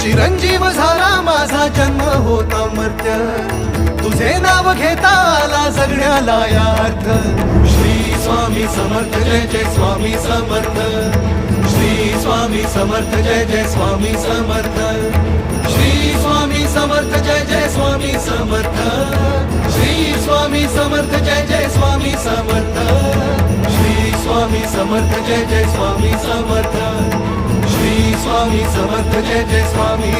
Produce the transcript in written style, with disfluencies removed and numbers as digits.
चिरंजीव झाला माझा जन्म होता मर्त्य, तुझे नाव घेता आला जगण्याला या अर्थ. श्री स्वामी समर्थ जय जय स्वामी समर्थ, श्री स्वामी समर्थ जय जय स्वामी समर्थ, श्री स्वामी समर्थ जय जय स्वामी समर्थ, श्री स्वामी समर्थ जय जय स्वामी समर्थ, श्री स्वामी समर्थ जय जय स्वामी समर्थ, श्री स्वामी समर्थ जय जय स्वामी.